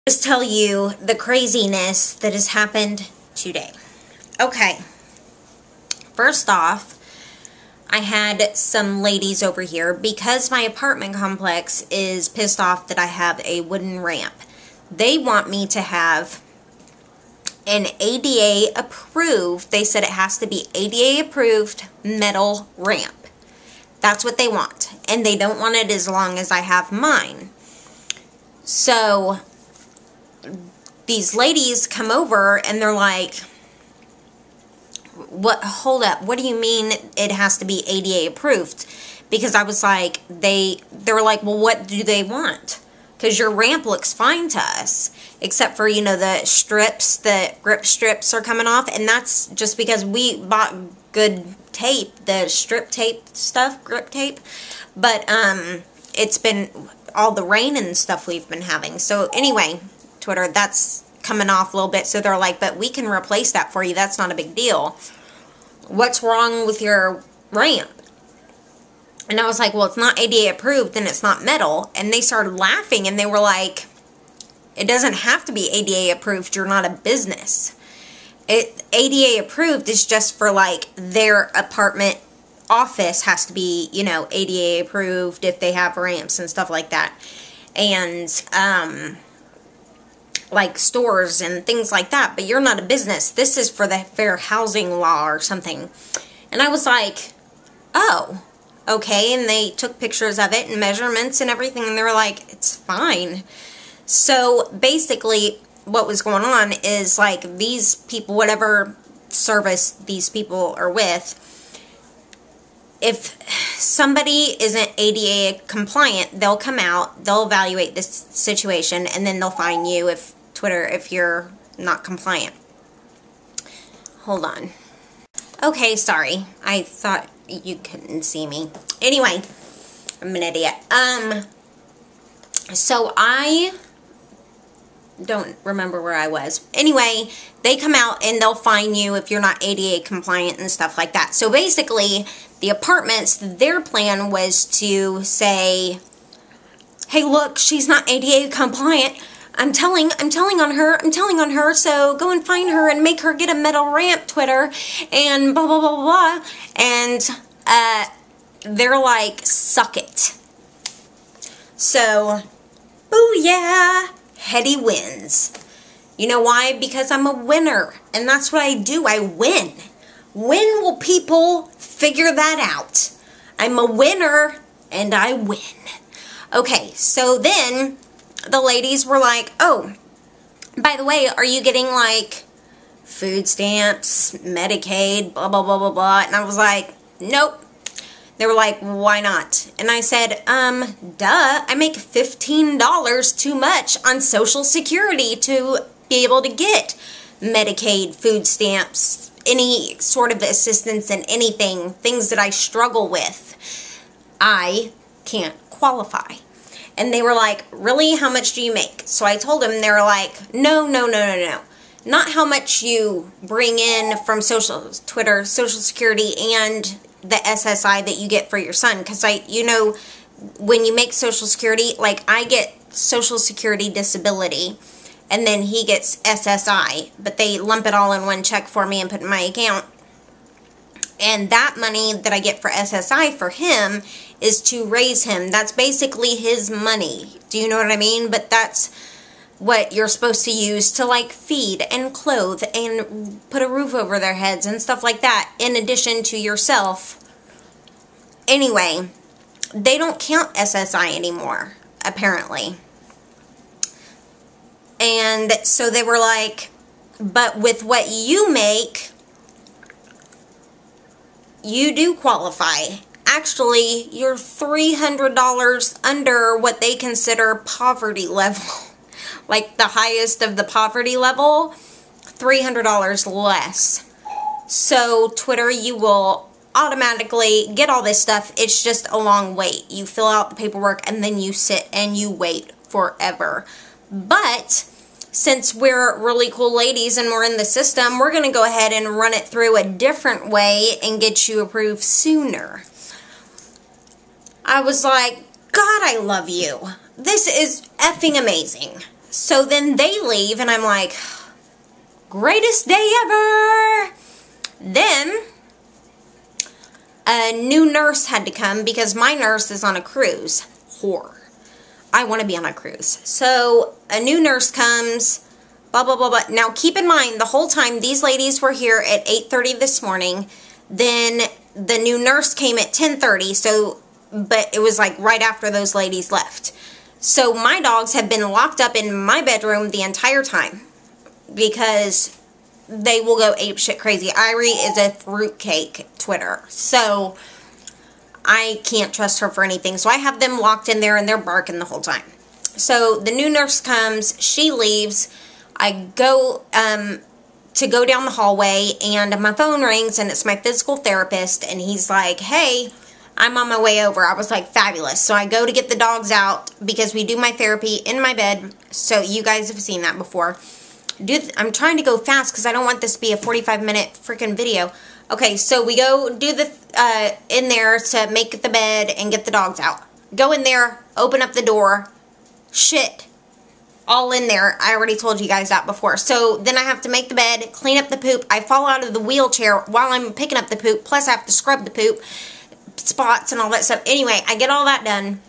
Just tell you the craziness that has happened today. Okay, first off, I had some ladies over here because my apartment complex is pissed off that I have a wooden ramp. They want me to have an ADA approved, they said it has to be ADA approved metal ramp. That's what they want, and they don't want it as long as I have mine. So these ladies come over and they're like, what, hold up, what do you mean it has to be ADA approved? Because I was like, they were like, well, what do they want? Because your ramp looks fine to us, except for, you know, the strips, the grip strips are coming off, and that's just because we bought good tape, the strip tape stuff, grip tape, but it's been all the rain and stuff we've been having. So anyway, Twitter, that's coming off a little bit, so they're like, but we can replace that for you, that's not a big deal. What's wrong with your ramp? And I was like, well, it's not ADA approved, then it's not metal. And they started laughing, and they were like, it doesn't have to be ADA approved, you're not a business. ADA approved is just for, like, their apartment office has to be, you know, ADA approved if they have ramps and stuff like that. And, like stores and things like that, but you're not a business. This is for the fair housing law or something. And I was like, oh, okay. And they took pictures of it and measurements and everything, and they were like, it's fine. So basically what was going on is, like, these people, whatever service these people are with, if somebody isn't ADA compliant, they'll come out, they'll evaluate this situation, and then they'll fine you if you're not compliant. Hold on. Okay, sorry. I thought you couldn't see me. Anyway, I'm an idiot. So I don't remember where I was. Anyway, they come out and they'll fine you if you're not ADA compliant and stuff like that. So basically, the apartments, their plan was to say, hey, look, she's not ADA compliant. I'm telling on her, so go and find her and make her get a metal ramp, Twitter, and blah, blah, blah, blah, blah. And they're like, suck it. So, booyah, Hetty wins. You know why? Because I'm a winner, and that's what I do. I win. When will people figure that out? I'm a winner, and I win. Okay, so then the ladies were like, oh, by the way, are you getting, like, food stamps, Medicaid, blah, blah, blah, blah, blah? And I was like, nope. They were like, why not? And I said, duh, I make $15 too much on Social Security to be able to get Medicaid, food stamps, any sort of assistance in anything, things that I struggle with. I can't qualify. And they were like, really? How much do you make? So I told them, they were like, no. Not how much you bring in from Social Security and the SSI that you get for your son. Because you know, when you make Social Security, like I get Social Security disability, and then he gets SSI. But they lump it all in one check for me and put it in my account. And that money that I get for SSI for him is to raise him. That's basically his money. Do you know what I mean? But that's what you're supposed to use to, like, feed and clothe and put a roof over their heads and stuff like that, in addition to yourself. Anyway, they don't count SSI anymore, apparently. And so they were like, but with what you make, you do qualify. Actually, you're $300 under what they consider poverty level. Like the highest of the poverty level, $300 less. So, Twitter, you will automatically get all this stuff. It's just a long wait. You fill out the paperwork and then you sit and you wait forever. But since we're really cool ladies and we're in the system, we're going to go ahead and run it through a different way and get you approved sooner. I was like, God, I love you. This is effing amazing. So then they leave, and I'm like, greatest day ever. Then a new nurse had to come because my nurse is on a cruise. Whore. I want to be on a cruise. So a new nurse comes, blah, blah, blah, blah. Now keep in mind, the whole time these ladies were here at 8:30 this morning. Then the new nurse came at 10:30. So, but it was like right after those ladies left. So my dogs have been locked up in my bedroom the entire time because they will go apeshit crazy. Irie is a fruitcake Twitter. So I can't trust her for anything. So I have them locked in there and they're barking the whole time. So the new nurse comes, she leaves. I go to go down the hallway and my phone rings and it's my physical therapist and he's like, hey, I'm on my way over. I was like, fabulous. So I go to get the dogs out because we do my therapy in my bed. So you guys have seen that before. I'm trying to go fast because I don't want this to be a 45-minute freaking video. Okay, so we go do the in there to make the bed and get the dogs out. Go in there, open up the door. Shit. All in there. I already told you guys that before. So then I have to make the bed, clean up the poop. I fall out of the wheelchair while I'm picking up the poop. Plus I have to scrub the poop spots and all that stuff. Anyway, I get all that done.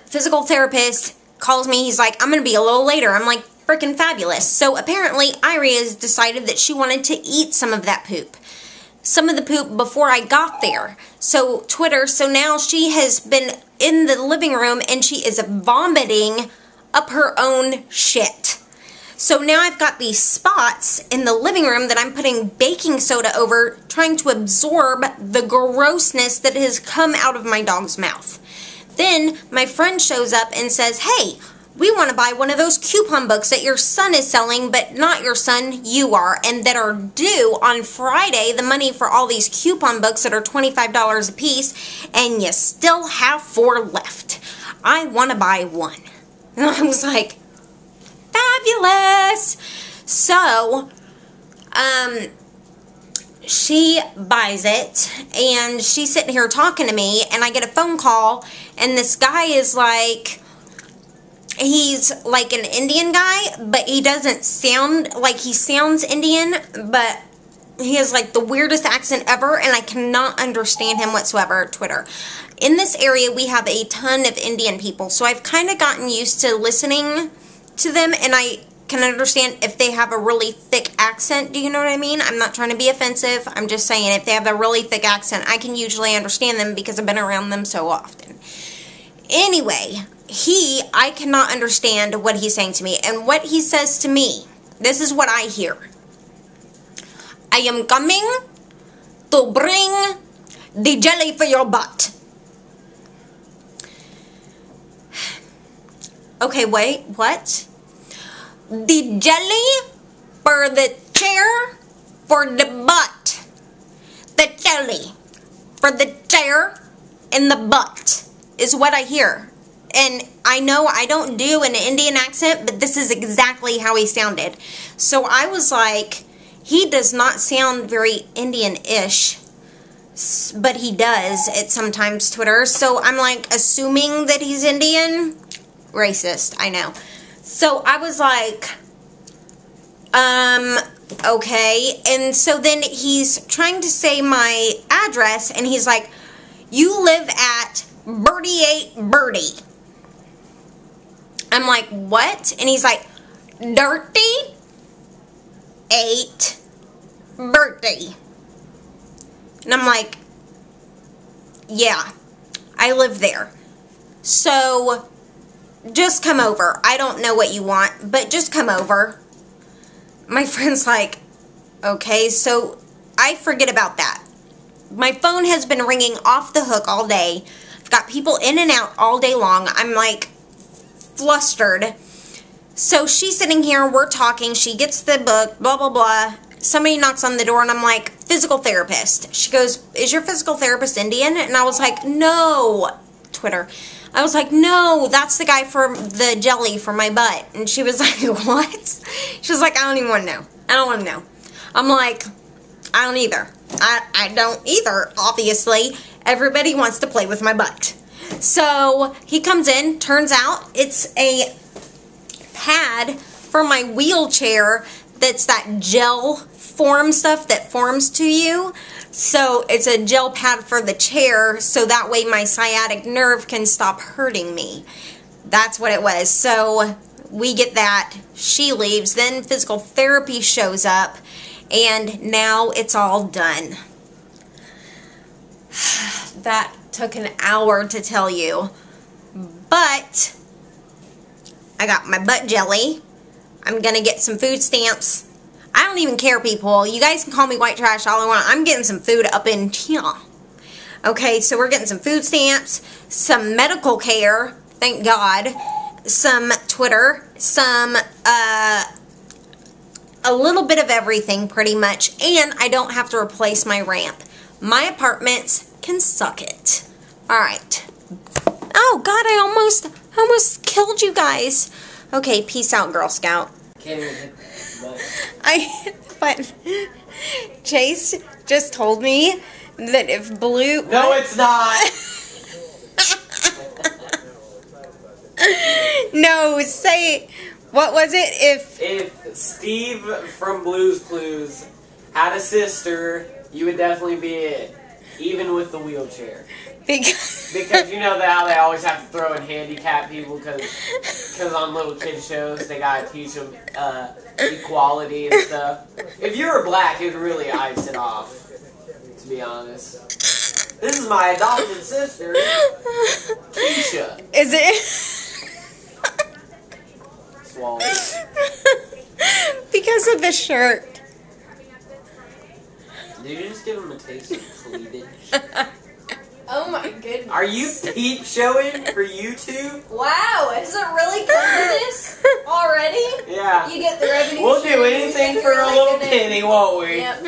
Physical therapist calls me. He's like, I'm going to be a little later. I'm like, freaking fabulous. So apparently Irie has decided that she wanted to eat some of that poop. Some of the poop before I got there. So Twitter, so now she has been in the living room and she is vomiting up her own shit. So now I've got these spots in the living room that I'm putting baking soda over, trying to absorb the grossness that has come out of my dog's mouth. Then my friend shows up and says, hey, we want to buy one of those coupon books that your son is selling, but not your son, you are, and that are due on Friday, the money for all these coupon books that are $25 a piece, and you still have 4 left. I want to buy one. And I was like, fabulous. So, she buys it, and she's sitting here talking to me, and I get a phone call, and this guy is like, he's like an Indian guy, but he doesn't sound like he sounds Indian, but he has like the weirdest accent ever, and I cannot understand him whatsoever. Twitter. In this area, we have a ton of Indian people, so I've kind of gotten used to listening to them, and I can understand if they have a really thick accent. Do you know what I mean? I'm not trying to be offensive. I'm just saying if they have a really thick accent, I can usually understand them because I've been around them so often. Anyway, I cannot understand what he's saying to me. And what he says to me, this is what I hear. I am coming to bring the jelly for your butt. Okay, wait, what? The jelly for the chair for the butt. The jelly for the chair in the butt is what I hear. And I know I don't do an Indian accent, but this is exactly how he sounded. So I was like, he does not sound very Indian-ish, but he does at sometimes Twitter. So I'm like assuming that he's Indian. Racist, I know. So I was like, okay. And so then he's trying to say my address, and he's like, you live at Birdie 8 Birdie. I'm like, what? And he's like, Dirty 8 Birdie. And I'm like, yeah, I live there. So just come over. I don't know what you want, but just come over. My friend's like, okay, so I forget about that. My phone has been ringing off the hook all day. I've got people in and out all day long. I'm like flustered. So she's sitting here, we're talking, she gets the book, blah, blah, blah. Somebody knocks on the door, and I'm like, physical therapist. She goes, is your physical therapist Indian? And I was like, no. Twitter. I was like, no, that's the guy for the jelly for my butt. And she was like, what? She was like, I don't even want to know. I don't want to know. I'm like, I don't either. I don't either, obviously. Everybody wants to play with my butt. So he comes in, turns out it's a pad for my wheelchair that's that gel form stuff that forms to you. So it's a gel pad for the chair, so that way my sciatic nerve can stop hurting me. That's what it was. So we get that. She leaves. Then physical therapy shows up, and now it's all done. That took an hour to tell you. But I got my butt jelly. I'm going to get some food stamps. I don't even care, people. You guys can call me white trash all I want. I'm getting some food up in here. Okay, so we're getting some food stamps, some medical care, thank God, some Twitter, some, a little bit of everything pretty much, and I don't have to replace my ramp. My apartments can suck it. Alright. Oh, God, I almost killed you guys. Okay, peace out, Girl Scout. Can't even hit that. But Chase just told me that if Blue... No, it's not! No, say... What was it? If Steve from Blue's Clues had a sister, you would definitely be it. Even with the wheelchair. Because you know how they always have to throw in handicapped people because on little kid shows they gotta teach them equality and stuff. If you were black, it'd really ice it off, to be honest. This is my adopted sister, Keisha. Is it? Swallow. Because of the shirt. Did you just give him a taste of cleavage? Oh my goodness. Are you peep showing for YouTube? Wow, is it really come to this already? Yeah. You get the revenue. We'll do anything for a little penny, won't we? Yep.